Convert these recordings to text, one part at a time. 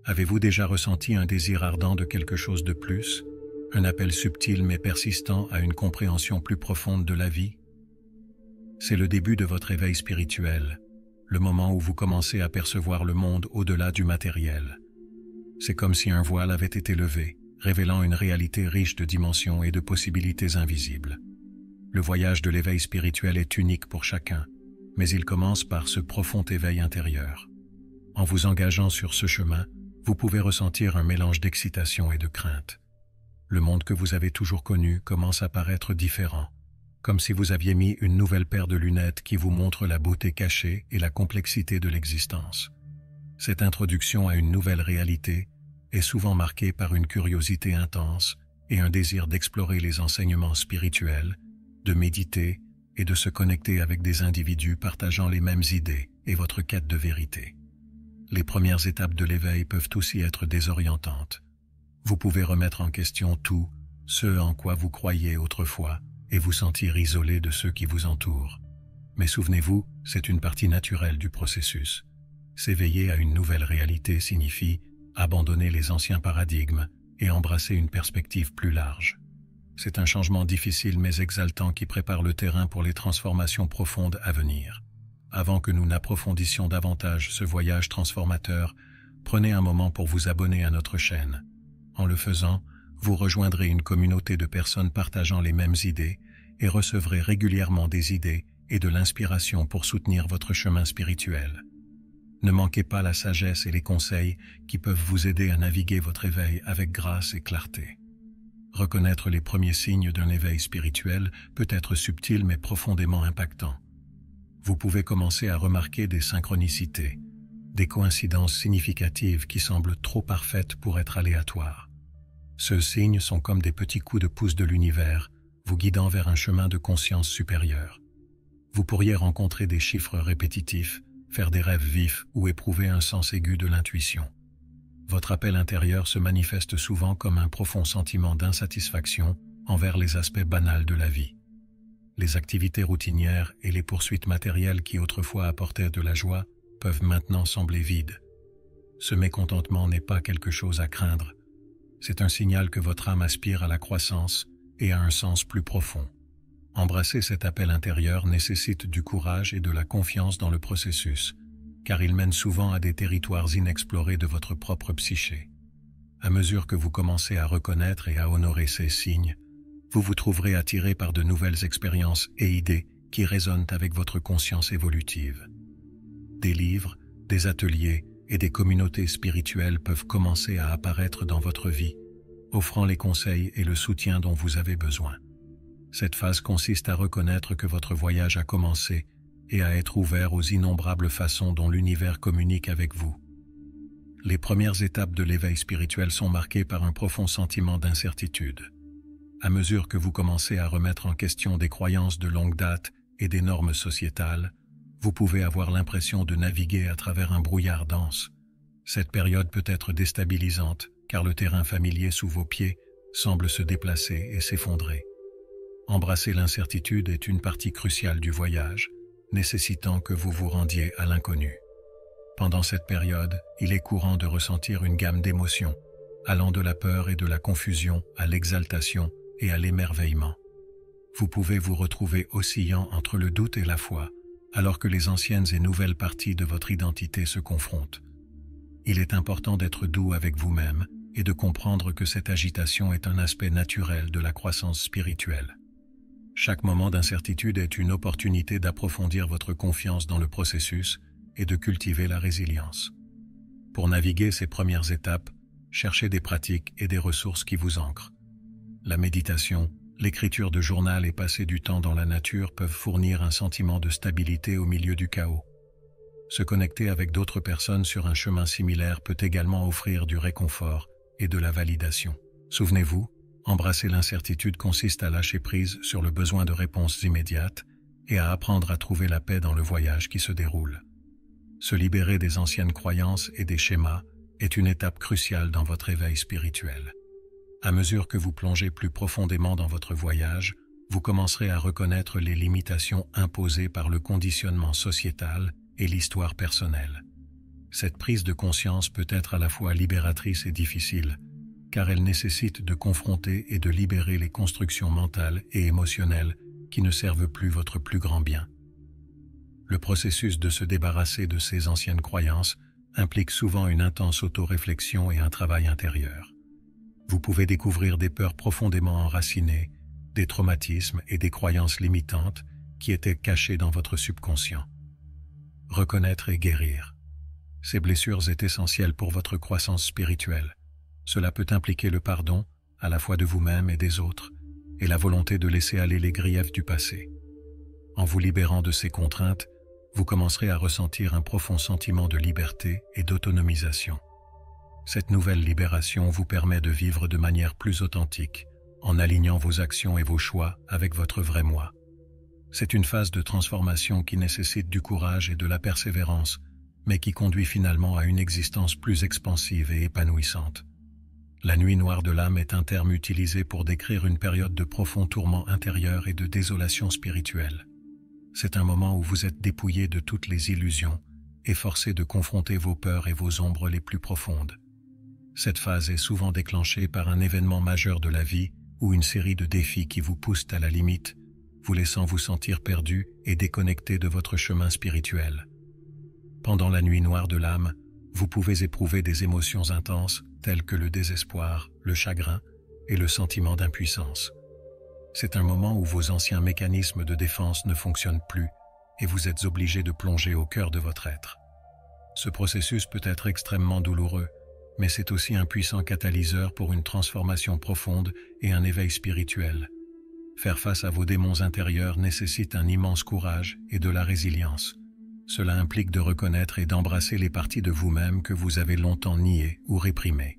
Avez-vous déjà ressenti un désir ardent de quelque chose de plus, un appel subtil mais persistant à une compréhension plus profonde de la vie? C'est le début de votre éveil spirituel, le moment où vous commencez à percevoir le monde au-delà du matériel. C'est comme si un voile avait été levé, révélant une réalité riche de dimensions et de possibilités invisibles. Le voyage de l'éveil spirituel est unique pour chacun, mais il commence par ce profond éveil intérieur. En vous engageant sur ce chemin, vous pouvez ressentir un mélange d'excitation et de crainte. Le monde que vous avez toujours connu commence à paraître différent, comme si vous aviez mis une nouvelle paire de lunettes qui vous montre la beauté cachée et la complexité de l'existence. Cette introduction à une nouvelle réalité est souvent marquée par une curiosité intense et un désir d'explorer les enseignements spirituels, de méditer et de se connecter avec des individus partageant les mêmes idées et votre quête de vérité. Les premières étapes de l'éveil peuvent aussi être désorientantes. Vous pouvez remettre en question tout ce en quoi vous croyiez autrefois et vous sentir isolé de ceux qui vous entourent. Mais souvenez-vous, c'est une partie naturelle du processus. S'éveiller à une nouvelle réalité signifie abandonner les anciens paradigmes et embrasser une perspective plus large. C'est un changement difficile mais exaltant qui prépare le terrain pour les transformations profondes à venir. Avant que nous n'approfondissions davantage ce voyage transformateur, prenez un moment pour vous abonner à notre chaîne. En le faisant, vous rejoindrez une communauté de personnes partageant les mêmes idées et recevrez régulièrement des idées et de l'inspiration pour soutenir votre chemin spirituel. Ne manquez pas la sagesse et les conseils qui peuvent vous aider à naviguer votre éveil avec grâce et clarté. Reconnaître les premiers signes d'un éveil spirituel peut être subtil mais profondément impactant. Vous pouvez commencer à remarquer des synchronicités, des coïncidences significatives qui semblent trop parfaites pour être aléatoires. Ces signes sont comme des petits coups de pouce de l'univers, vous guidant vers un chemin de conscience supérieure. Vous pourriez rencontrer des chiffres répétitifs, faire des rêves vifs ou éprouver un sens aigu de l'intuition. Votre appel intérieur se manifeste souvent comme un profond sentiment d'insatisfaction envers les aspects banals de la vie. Les activités routinières et les poursuites matérielles qui autrefois apportaient de la joie peuvent maintenant sembler vides. Ce mécontentement n'est pas quelque chose à craindre. C'est un signal que votre âme aspire à la croissance et à un sens plus profond. Embrasser cet appel intérieur nécessite du courage et de la confiance dans le processus, car il mène souvent à des territoires inexplorés de votre propre psyché. À mesure que vous commencez à reconnaître et à honorer ces signes, vous vous trouverez attiré par de nouvelles expériences et idées qui résonnent avec votre conscience évolutive. Des livres, des ateliers et des communautés spirituelles peuvent commencer à apparaître dans votre vie, offrant les conseils et le soutien dont vous avez besoin. Cette phase consiste à reconnaître que votre voyage a commencé et à être ouvert aux innombrables façons dont l'univers communique avec vous. Les premières étapes de l'éveil spirituel sont marquées par un profond sentiment d'incertitude. À mesure que vous commencez à remettre en question des croyances de longue date et des normes sociétales, vous pouvez avoir l'impression de naviguer à travers un brouillard dense. Cette période peut être déstabilisante, car le terrain familier sous vos pieds semble se déplacer et s'effondrer. Embrasser l'incertitude est une partie cruciale du voyage, nécessitant que vous vous rendiez à l'inconnu. Pendant cette période, il est courant de ressentir une gamme d'émotions, allant de la peur et de la confusion à l'exaltation et à l'émerveillement. Vous pouvez vous retrouver oscillant entre le doute et la foi, alors que les anciennes et nouvelles parties de votre identité se confrontent. Il est important d'être doux avec vous-même et de comprendre que cette agitation est un aspect naturel de la croissance spirituelle. Chaque moment d'incertitude est une opportunité d'approfondir votre confiance dans le processus et de cultiver la résilience. Pour naviguer ces premières étapes, cherchez des pratiques et des ressources qui vous ancrent. La méditation, l'écriture de journal et passer du temps dans la nature peuvent fournir un sentiment de stabilité au milieu du chaos. Se connecter avec d'autres personnes sur un chemin similaire peut également offrir du réconfort et de la validation. Souvenez-vous, embrasser l'incertitude consiste à lâcher prise sur le besoin de réponses immédiates et à apprendre à trouver la paix dans le voyage qui se déroule. Se libérer des anciennes croyances et des schémas est une étape cruciale dans votre éveil spirituel. À mesure que vous plongez plus profondément dans votre voyage, vous commencerez à reconnaître les limitations imposées par le conditionnement sociétal et l'histoire personnelle. Cette prise de conscience peut être à la fois libératrice et difficile, car elle nécessite de confronter et de libérer les constructions mentales et émotionnelles qui ne servent plus votre plus grand bien. Le processus de se débarrasser de ces anciennes croyances implique souvent une intense auto-réflexion et un travail intérieur. Vous pouvez découvrir des peurs profondément enracinées, des traumatismes et des croyances limitantes qui étaient cachées dans votre subconscient. Reconnaître et guérir. Ces blessures est essentielle pour votre croissance spirituelle. Cela peut impliquer le pardon, à la fois de vous-même et des autres, et la volonté de laisser aller les griefs du passé. En vous libérant de ces contraintes, vous commencerez à ressentir un profond sentiment de liberté et d'autonomisation. Cette nouvelle libération vous permet de vivre de manière plus authentique, en alignant vos actions et vos choix avec votre vrai moi. C'est une phase de transformation qui nécessite du courage et de la persévérance, mais qui conduit finalement à une existence plus expansive et épanouissante. La nuit noire de l'âme est un terme utilisé pour décrire une période de profond tourment intérieur et de désolation spirituelle. C'est un moment où vous êtes dépouillé de toutes les illusions et forcé de confronter vos peurs et vos ombres les plus profondes. Cette phase est souvent déclenchée par un événement majeur de la vie ou une série de défis qui vous poussent à la limite, vous laissant vous sentir perdu et déconnecté de votre chemin spirituel. Pendant la nuit noire de l'âme, vous pouvez éprouver des émotions intenses telles que le désespoir, le chagrin et le sentiment d'impuissance. C'est un moment où vos anciens mécanismes de défense ne fonctionnent plus et vous êtes obligé de plonger au cœur de votre être. Ce processus peut être extrêmement douloureux, mais c'est aussi un puissant catalyseur pour une transformation profonde et un éveil spirituel. Faire face à vos démons intérieurs nécessite un immense courage et de la résilience. Cela implique de reconnaître et d'embrasser les parties de vous-même que vous avez longtemps niées ou réprimées.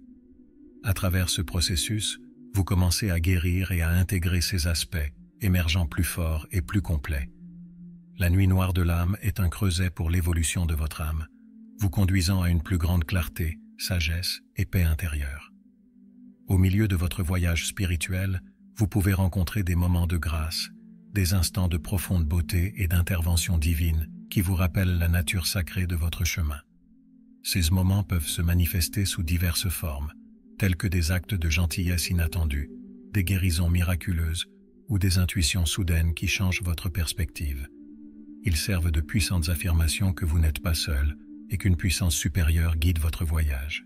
À travers ce processus, vous commencez à guérir et à intégrer ces aspects, émergeant plus forts et plus complets. La nuit noire de l'âme est un creuset pour l'évolution de votre âme, vous conduisant à une plus grande clarté, sagesse et paix intérieure. Au milieu de votre voyage spirituel, vous pouvez rencontrer des moments de grâce, des instants de profonde beauté et d'intervention divine qui vous rappellent la nature sacrée de votre chemin. Ces moments peuvent se manifester sous diverses formes, tels que des actes de gentillesse inattendus, des guérisons miraculeuses ou des intuitions soudaines qui changent votre perspective. Ils servent de puissantes affirmations que vous n'êtes pas seul et qu'une puissance supérieure guide votre voyage.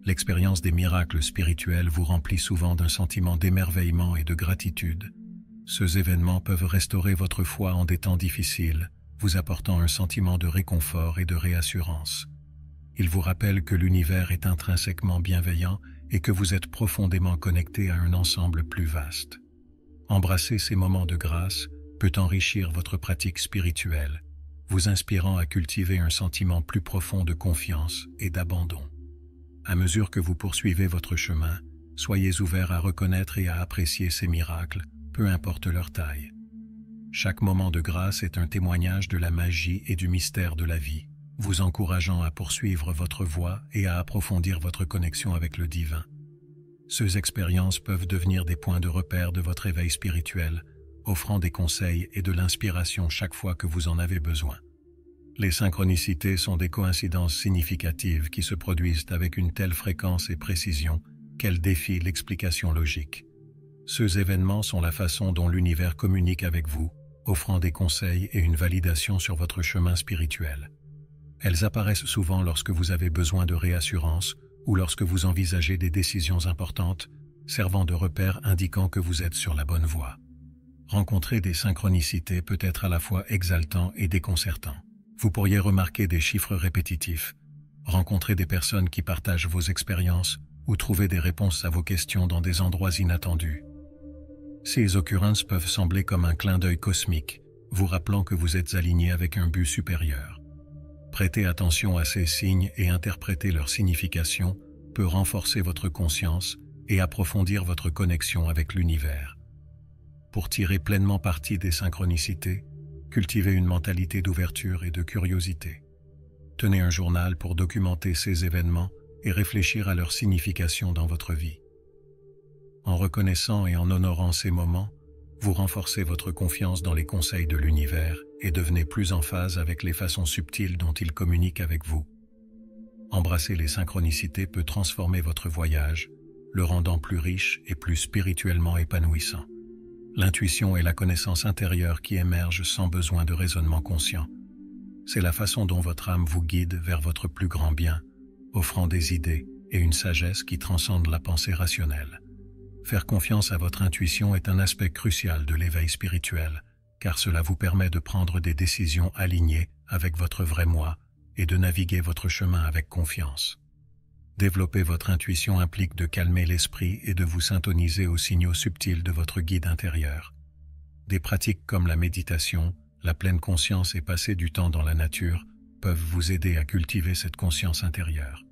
L'expérience des miracles spirituels vous remplit souvent d'un sentiment d'émerveillement et de gratitude. Ces événements peuvent restaurer votre foi en des temps difficiles, vous apportant un sentiment de réconfort et de réassurance. Ils vous rappellent que l'univers est intrinsèquement bienveillant et que vous êtes profondément connecté à un ensemble plus vaste. Embrasser ces moments de grâce peut enrichir votre pratique spirituelle, vous inspirant à cultiver un sentiment plus profond de confiance et d'abandon. À mesure que vous poursuivez votre chemin, soyez ouverts à reconnaître et à apprécier ces miracles, peu importe leur taille. Chaque moment de grâce est un témoignage de la magie et du mystère de la vie, vous encourageant à poursuivre votre voie et à approfondir votre connexion avec le divin. Ces expériences peuvent devenir des points de repère de votre éveil spirituel, offrant des conseils et de l'inspiration chaque fois que vous en avez besoin. Les synchronicités sont des coïncidences significatives qui se produisent avec une telle fréquence et précision qu'elles défient l'explication logique. Ces événements sont la façon dont l'univers communique avec vous, offrant des conseils et une validation sur votre chemin spirituel. Elles apparaissent souvent lorsque vous avez besoin de réassurance ou lorsque vous envisagez des décisions importantes, servant de repères indiquant que vous êtes sur la bonne voie. Rencontrer des synchronicités peut être à la fois exaltant et déconcertant. Vous pourriez remarquer des chiffres répétitifs, rencontrer des personnes qui partagent vos expériences ou trouver des réponses à vos questions dans des endroits inattendus. Ces occurrences peuvent sembler comme un clin d'œil cosmique, vous rappelant que vous êtes aligné avec un but supérieur. Prêter attention à ces signes et interpréter leur signification peut renforcer votre conscience et approfondir votre connexion avec l'univers. Pour tirer pleinement parti des synchronicités, cultivez une mentalité d'ouverture et de curiosité. Tenez un journal pour documenter ces événements et réfléchir à leur signification dans votre vie. En reconnaissant et en honorant ces moments, vous renforcez votre confiance dans les conseils de l'univers et devenez plus en phase avec les façons subtiles dont il communique avec vous. Embrasser les synchronicités peut transformer votre voyage, le rendant plus riche et plus spirituellement épanouissant. L'intuition est la connaissance intérieure qui émerge sans besoin de raisonnement conscient. C'est la façon dont votre âme vous guide vers votre plus grand bien, offrant des idées et une sagesse qui transcendent la pensée rationnelle. Faire confiance à votre intuition est un aspect crucial de l'éveil spirituel, car cela vous permet de prendre des décisions alignées avec votre vrai moi et de naviguer votre chemin avec confiance. Développer votre intuition implique de calmer l'esprit et de vous syntoniser aux signaux subtils de votre guide intérieur. Des pratiques comme la méditation, la pleine conscience et passer du temps dans la nature peuvent vous aider à cultiver cette conscience intérieure.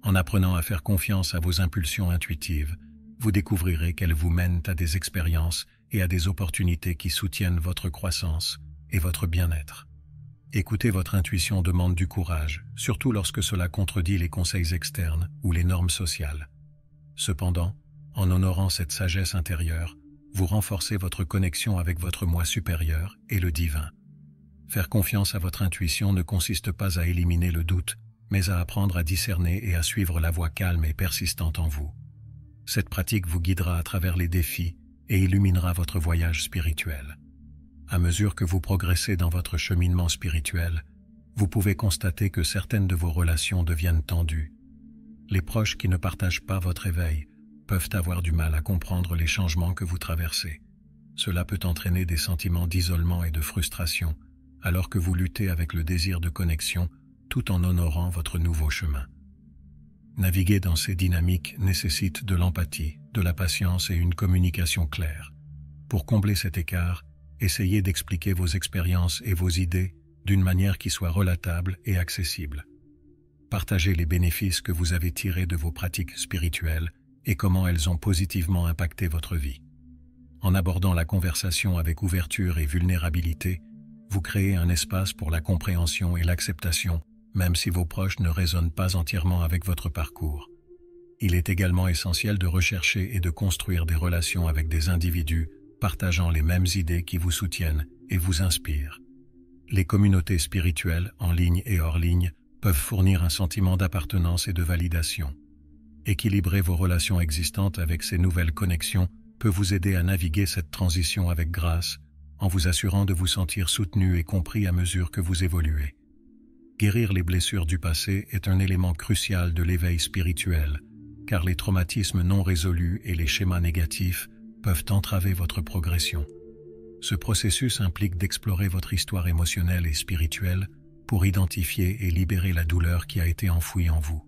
En apprenant à faire confiance à vos impulsions intuitives, vous découvrirez qu'elles vous mènent à des expériences et à des opportunités qui soutiennent votre croissance et votre bien-être. Écouter votre intuition demande du courage, surtout lorsque cela contredit les conseils externes ou les normes sociales. Cependant, en honorant cette sagesse intérieure, vous renforcez votre connexion avec votre moi supérieur et le divin. Faire confiance à votre intuition ne consiste pas à éliminer le doute, mais à apprendre à discerner et à suivre la voie calme et persistante en vous. Cette pratique vous guidera à travers les défis et illuminera votre voyage spirituel. À mesure que vous progressez dans votre cheminement spirituel, vous pouvez constater que certaines de vos relations deviennent tendues. Les proches qui ne partagent pas votre éveil peuvent avoir du mal à comprendre les changements que vous traversez. Cela peut entraîner des sentiments d'isolement et de frustration, alors que vous luttez avec le désir de connexion tout en honorant votre nouveau chemin. Naviguer dans ces dynamiques nécessite de l'empathie, de la patience et une communication claire. Pour combler cet écart, essayez d'expliquer vos expériences et vos idées d'une manière qui soit relatable et accessible. Partagez les bénéfices que vous avez tirés de vos pratiques spirituelles et comment elles ont positivement impacté votre vie. En abordant la conversation avec ouverture et vulnérabilité, vous créez un espace pour la compréhension et l'acceptation, même si vos proches ne résonnent pas entièrement avec votre parcours. Il est également essentiel de rechercher et de construire des relations avec des individus partageant les mêmes idées qui vous soutiennent et vous inspirent. Les communautés spirituelles, en ligne et hors ligne, peuvent fournir un sentiment d'appartenance et de validation. Équilibrer vos relations existantes avec ces nouvelles connexions peut vous aider à naviguer cette transition avec grâce, en vous assurant de vous sentir soutenu et compris à mesure que vous évoluez. Guérir les blessures du passé est un élément crucial de l'éveil spirituel, car les traumatismes non résolus et les schémas négatifs peuvent entraver votre progression. Ce processus implique d'explorer votre histoire émotionnelle et spirituelle pour identifier et libérer la douleur qui a été enfouie en vous.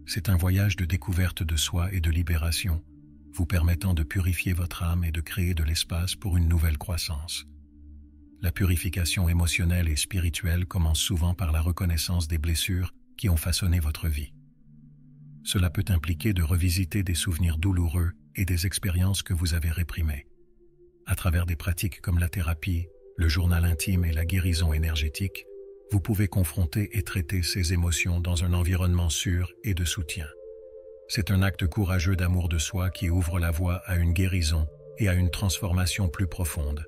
C'est un voyage de découverte de soi et de libération, vous permettant de purifier votre âme et de créer de l'espace pour une nouvelle croissance. La purification émotionnelle et spirituelle commence souvent par la reconnaissance des blessures qui ont façonné votre vie. Cela peut impliquer de revisiter des souvenirs douloureux et des expériences que vous avez réprimées. À travers des pratiques comme la thérapie, le journal intime et la guérison énergétique, vous pouvez confronter et traiter ces émotions dans un environnement sûr et de soutien. C'est un acte courageux d'amour de soi qui ouvre la voie à une guérison et à une transformation plus profonde.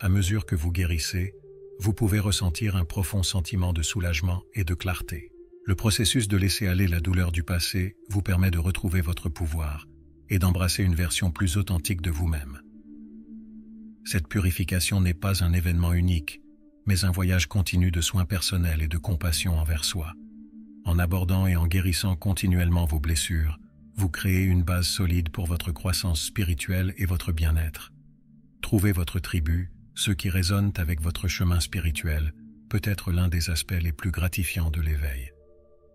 À mesure que vous guérissez, vous pouvez ressentir un profond sentiment de soulagement et de clarté. Le processus de laisser aller la douleur du passé vous permet de retrouver votre pouvoir et d'embrasser une version plus authentique de vous-même. Cette purification n'est pas un événement unique, mais un voyage continu de soins personnels et de compassion envers soi. En abordant et en guérissant continuellement vos blessures, vous créez une base solide pour votre croissance spirituelle et votre bien-être. Trouver votre tribu, ceux qui résonnent avec votre chemin spirituel, peut être l'un des aspects les plus gratifiants de l'éveil.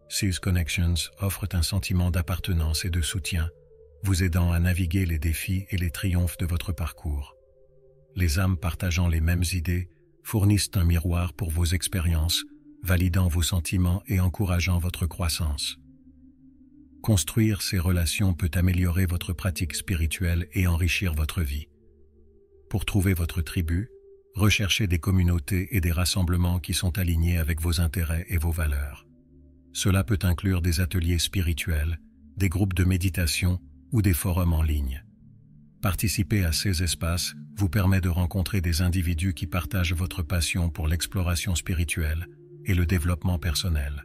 These Connections offrent un sentiment d'appartenance et de soutien, vous aidant à naviguer les défis et les triomphes de votre parcours. Les âmes partageant les mêmes idées fournissent un miroir pour vos expériences, validant vos sentiments et encourageant votre croissance. Construire ces relations peut améliorer votre pratique spirituelle et enrichir votre vie. Pour trouver votre tribu, recherchez des communautés et des rassemblements qui sont alignés avec vos intérêts et vos valeurs. Cela peut inclure des ateliers spirituels, des groupes de méditation ou des forums en ligne. Participer à ces espaces vous permet de rencontrer des individus qui partagent votre passion pour l'exploration spirituelle et le développement personnel.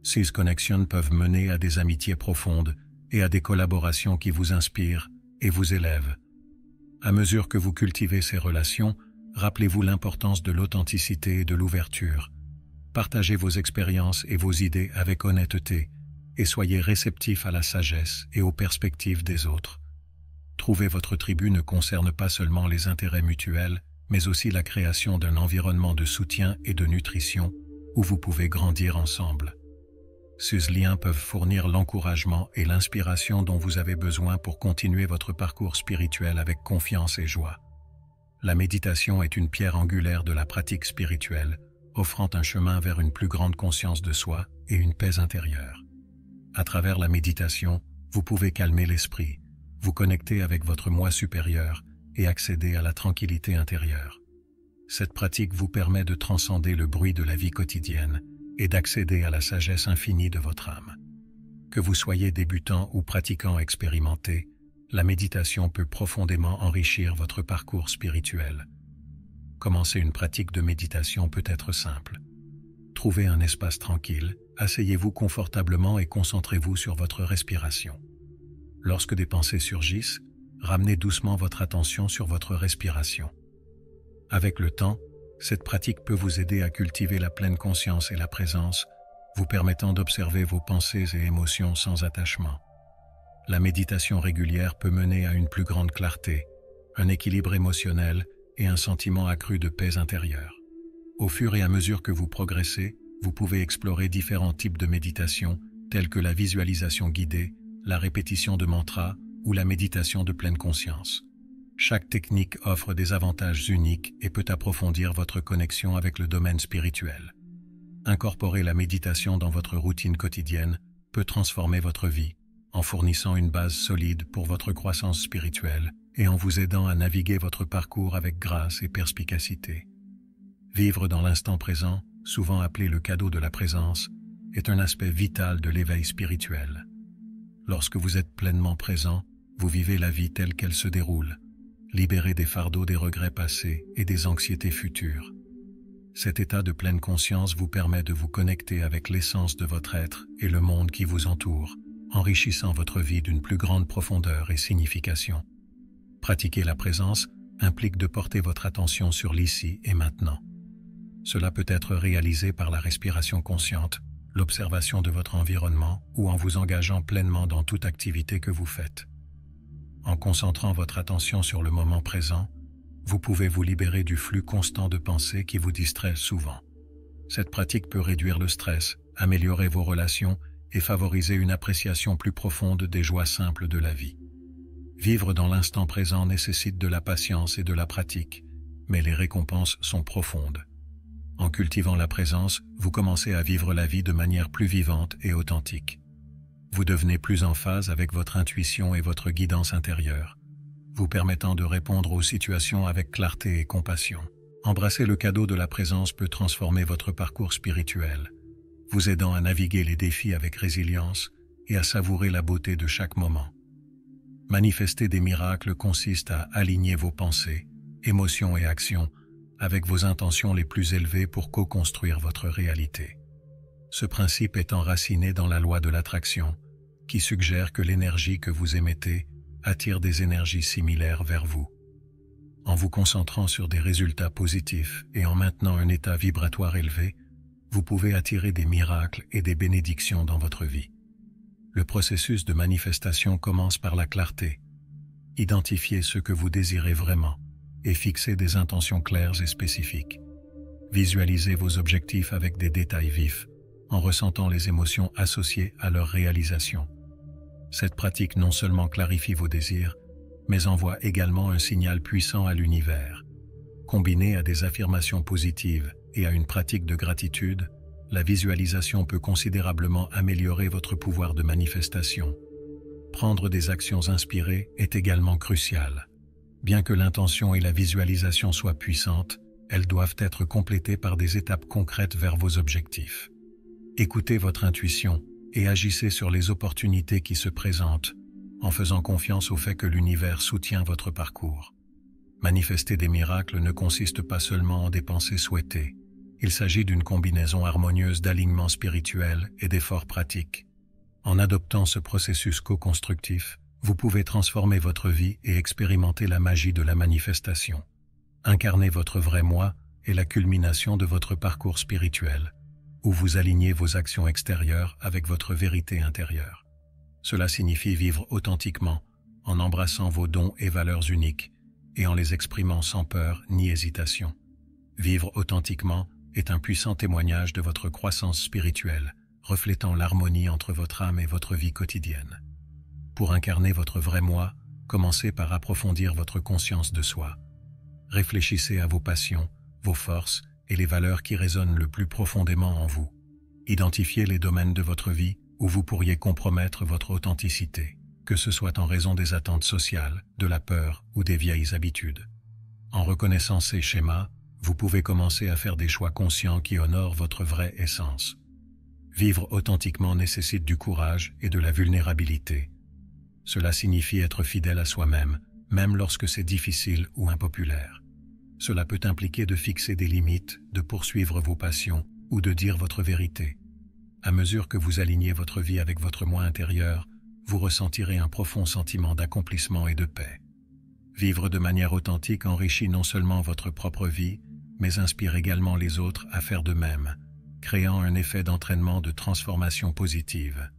Ces connexions peuvent mener à des amitiés profondes et à des collaborations qui vous inspirent et vous élèvent. À mesure que vous cultivez ces relations, rappelez-vous l'importance de l'authenticité et de l'ouverture. Partagez vos expériences et vos idées avec honnêteté et soyez réceptifs à la sagesse et aux perspectives des autres. Trouver votre tribu ne concerne pas seulement les intérêts mutuels, mais aussi la création d'un environnement de soutien et de nutrition où vous pouvez grandir ensemble. Ces liens peuvent fournir l'encouragement et l'inspiration dont vous avez besoin pour continuer votre parcours spirituel avec confiance et joie. La méditation est une pierre angulaire de la pratique spirituelle, offrant un chemin vers une plus grande conscience de soi et une paix intérieure. À travers la méditation, vous pouvez calmer l'esprit, vous connecter avec votre moi supérieur et accéder à la tranquillité intérieure. Cette pratique vous permet de transcender le bruit de la vie quotidienne et d'accéder à la sagesse infinie de votre âme. Que vous soyez débutant ou pratiquant expérimenté, la méditation peut profondément enrichir votre parcours spirituel. Commencer une pratique de méditation peut être simple. Trouvez un espace tranquille, asseyez-vous confortablement et concentrez-vous sur votre respiration. Lorsque des pensées surgissent, ramenez doucement votre attention sur votre respiration. Avec le temps, cette pratique peut vous aider à cultiver la pleine conscience et la présence, vous permettant d'observer vos pensées et émotions sans attachement. La méditation régulière peut mener à une plus grande clarté, un équilibre émotionnel et un sentiment accru de paix intérieure. Au fur et à mesure que vous progressez, vous pouvez explorer différents types de méditation, tels que la visualisation guidée, la répétition de mantras ou la méditation de pleine conscience. Chaque technique offre des avantages uniques et peut approfondir votre connexion avec le domaine spirituel. Incorporer la méditation dans votre routine quotidienne peut transformer votre vie, en fournissant une base solide pour votre croissance spirituelle et en vous aidant à naviguer votre parcours avec grâce et perspicacité. Vivre dans l'instant présent, souvent appelé le cadeau de la présence, est un aspect vital de l'éveil spirituel. Lorsque vous êtes pleinement présent, vous vivez la vie telle qu'elle se déroule, libéré des fardeaux des regrets passés et des anxiétés futures. Cet état de pleine conscience vous permet de vous connecter avec l'essence de votre être et le monde qui vous entoure, enrichissant votre vie d'une plus grande profondeur et signification. Pratiquer la présence implique de porter votre attention sur l'ici et maintenant. Cela peut être réalisé par la respiration consciente, l'observation de votre environnement ou en vous engageant pleinement dans toute activité que vous faites. En concentrant votre attention sur le moment présent, vous pouvez vous libérer du flux constant de pensées qui vous distrait souvent. Cette pratique peut réduire le stress, améliorer vos relations et favoriser une appréciation plus profonde des joies simples de la vie. Vivre dans l'instant présent nécessite de la patience et de la pratique, mais les récompenses sont profondes. En cultivant la présence, vous commencez à vivre la vie de manière plus vivante et authentique. Vous devenez plus en phase avec votre intuition et votre guidance intérieure, vous permettant de répondre aux situations avec clarté et compassion. Embrasser le cadeau de la présence peut transformer votre parcours spirituel, vous aidant à naviguer les défis avec résilience et à savourer la beauté de chaque moment. Manifester des miracles consiste à aligner vos pensées, émotions et actions avec vos intentions les plus élevées pour co-construire votre réalité. Ce principe est enraciné dans la loi de l'attraction, qui suggère que l'énergie que vous émettez attire des énergies similaires vers vous. En vous concentrant sur des résultats positifs et en maintenant un état vibratoire élevé, vous pouvez attirer des miracles et des bénédictions dans votre vie. Le processus de manifestation commence par la clarté. Identifiez ce que vous désirez vraiment et fixez des intentions claires et spécifiques. Visualisez vos objectifs avec des détails vifs, en ressentant les émotions associées à leur réalisation. Cette pratique non seulement clarifie vos désirs, mais envoie également un signal puissant à l'univers. Combinée à des affirmations positives et à une pratique de gratitude, la visualisation peut considérablement améliorer votre pouvoir de manifestation. Prendre des actions inspirées est également crucial. Bien que l'intention et la visualisation soient puissantes, elles doivent être complétées par des étapes concrètes vers vos objectifs. Écoutez votre intuition et agissez sur les opportunités qui se présentent, en faisant confiance au fait que l'univers soutient votre parcours. Manifester des miracles ne consiste pas seulement en des pensées souhaitées, Il s'agit d'une combinaison harmonieuse d'alignement spirituel et d'efforts pratiques. En adoptant ce processus co-constructif, vous pouvez transformer votre vie et expérimenter la magie de la manifestation. Incarner votre vrai moi est la culmination de votre parcours spirituel, où vous alignez vos actions extérieures avec votre vérité intérieure. Cela signifie vivre authentiquement, en embrassant vos dons et valeurs uniques, et en les exprimant sans peur ni hésitation. Vivre authentiquement est un puissant témoignage de votre croissance spirituelle, reflétant l'harmonie entre votre âme et votre vie quotidienne. Pour incarner votre vrai moi, commencez par approfondir votre conscience de soi. Réfléchissez à vos passions, vos forces et les valeurs qui résonnent le plus profondément en vous. Identifiez les domaines de votre vie où vous pourriez compromettre votre authenticité, que ce soit en raison des attentes sociales, de la peur ou des vieilles habitudes. En reconnaissant ces schémas, vous pouvez commencer à faire des choix conscients qui honorent votre vraie essence. Vivre authentiquement nécessite du courage et de la vulnérabilité. Cela signifie être fidèle à soi-même, même lorsque c'est difficile ou impopulaire. Cela peut impliquer de fixer des limites, de poursuivre vos passions ou de dire votre vérité. À mesure que vous alignez votre vie avec votre moi intérieur, vous ressentirez un profond sentiment d'accomplissement et de paix. Vivre de manière authentique enrichit non seulement votre propre vie, mais inspire également les autres à faire de même, créant un effet d'entraînement de transformation positive.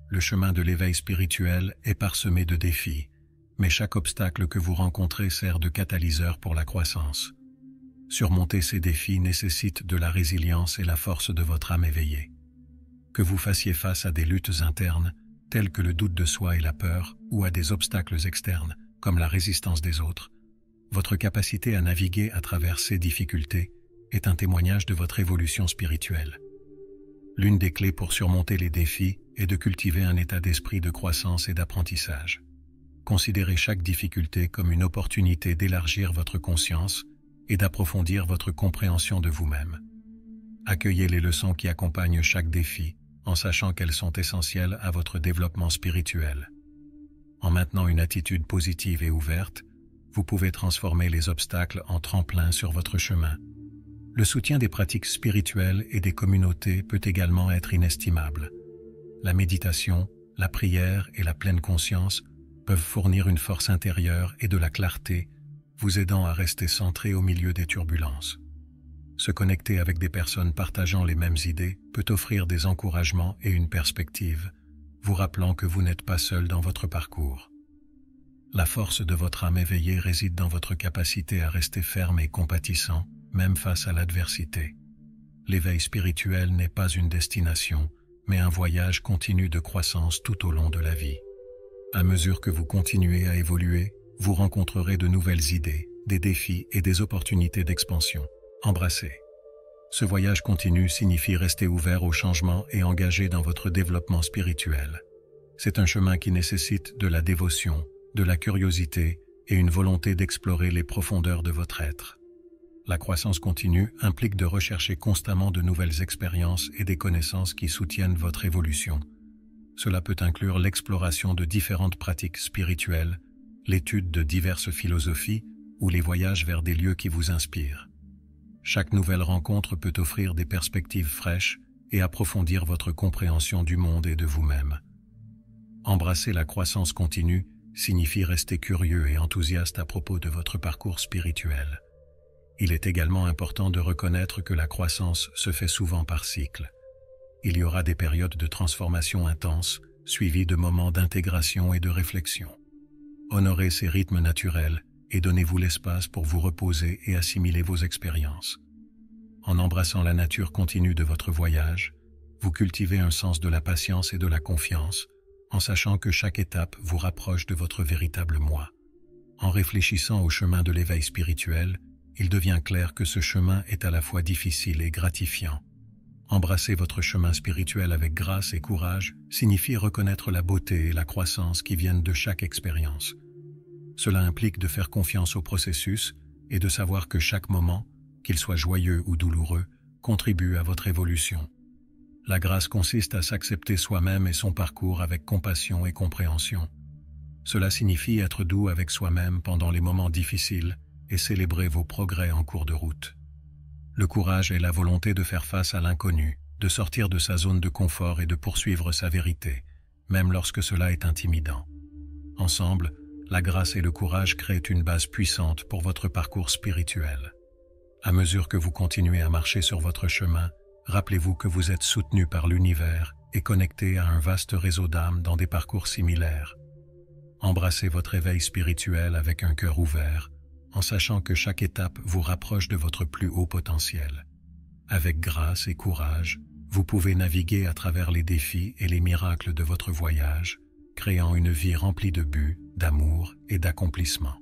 Le chemin de l'éveil spirituel est parsemé de défis, mais chaque obstacle que vous rencontrez sert de catalyseur pour la croissance. Surmonter ces défis nécessite de la résilience et la force de votre âme éveillée. Que vous fassiez face à des luttes internes, telles que le doute de soi et la peur, ou à des obstacles externes, comme la résistance des autres, votre capacité à naviguer à travers ces difficultés est un témoignage de votre évolution spirituelle. L'une des clés pour surmonter les défis est de cultiver un état d'esprit de croissance et d'apprentissage. Considérez chaque difficulté comme une opportunité d'élargir votre conscience et d'approfondir votre compréhension de vous-même. Accueillez les leçons qui accompagnent chaque défi, en sachant qu'elles sont essentielles à votre développement spirituel. En maintenant une attitude positive et ouverte, vous pouvez transformer les obstacles en tremplin sur votre chemin. Le soutien des pratiques spirituelles et des communautés peut également être inestimable. La méditation, la prière et la pleine conscience peuvent fournir une force intérieure et de la clarté, vous aidant à rester centré au milieu des turbulences. Se connecter avec des personnes partageant les mêmes idées peut offrir des encouragements et une perspective, vous rappelant que vous n'êtes pas seul dans votre parcours. La force de votre âme éveillée réside dans votre capacité à rester ferme et compatissant, même face à l'adversité. L'éveil spirituel n'est pas une destination, mais un voyage continu de croissance tout au long de la vie. À mesure que vous continuez à évoluer, vous rencontrerez de nouvelles idées, des défis et des opportunités d'expansion. Embrassez. Ce voyage continu signifie rester ouvert au changement et engagé dans votre développement spirituel. C'est un chemin qui nécessite de la dévotion, de la curiosité et une volonté d'explorer les profondeurs de votre être. La croissance continue implique de rechercher constamment de nouvelles expériences et des connaissances qui soutiennent votre évolution. Cela peut inclure l'exploration de différentes pratiques spirituelles, l'étude de diverses philosophies ou les voyages vers des lieux qui vous inspirent. Chaque nouvelle rencontre peut offrir des perspectives fraîches et approfondir votre compréhension du monde et de vous-même. Embrasser la croissance continue signifie rester curieux et enthousiaste à propos de votre parcours spirituel. Il est également important de reconnaître que la croissance se fait souvent par cycle. Il y aura des périodes de transformation intenses, suivies de moments d'intégration et de réflexion. Honorez ces rythmes naturels et donnez-vous l'espace pour vous reposer et assimiler vos expériences. En embrassant la nature continue de votre voyage, vous cultivez un sens de la patience et de la confiance, en sachant que chaque étape vous rapproche de votre véritable moi. En réfléchissant au chemin de l'éveil spirituel, il devient clair que ce chemin est à la fois difficile et gratifiant. Embrasser votre chemin spirituel avec grâce et courage signifie reconnaître la beauté et la croissance qui viennent de chaque expérience. Cela implique de faire confiance au processus et de savoir que chaque moment, qu'il soit joyeux ou douloureux, contribue à votre évolution. La grâce consiste à s'accepter soi-même et son parcours avec compassion et compréhension. Cela signifie être doux avec soi-même pendant les moments difficiles et célébrer vos progrès en cours de route. Le courage est la volonté de faire face à l'inconnu, de sortir de sa zone de confort et de poursuivre sa vérité, même lorsque cela est intimidant. Ensemble, la grâce et le courage créent une base puissante pour votre parcours spirituel. À mesure que vous continuez à marcher sur votre chemin, rappelez-vous que vous êtes soutenu par l'univers et connecté à un vaste réseau d'âmes dans des parcours similaires. Embrassez votre éveil spirituel avec un cœur ouvert, en sachant que chaque étape vous rapproche de votre plus haut potentiel. Avec grâce et courage, vous pouvez naviguer à travers les défis et les miracles de votre voyage, créant une vie remplie de buts, d'amour et d'accomplissement.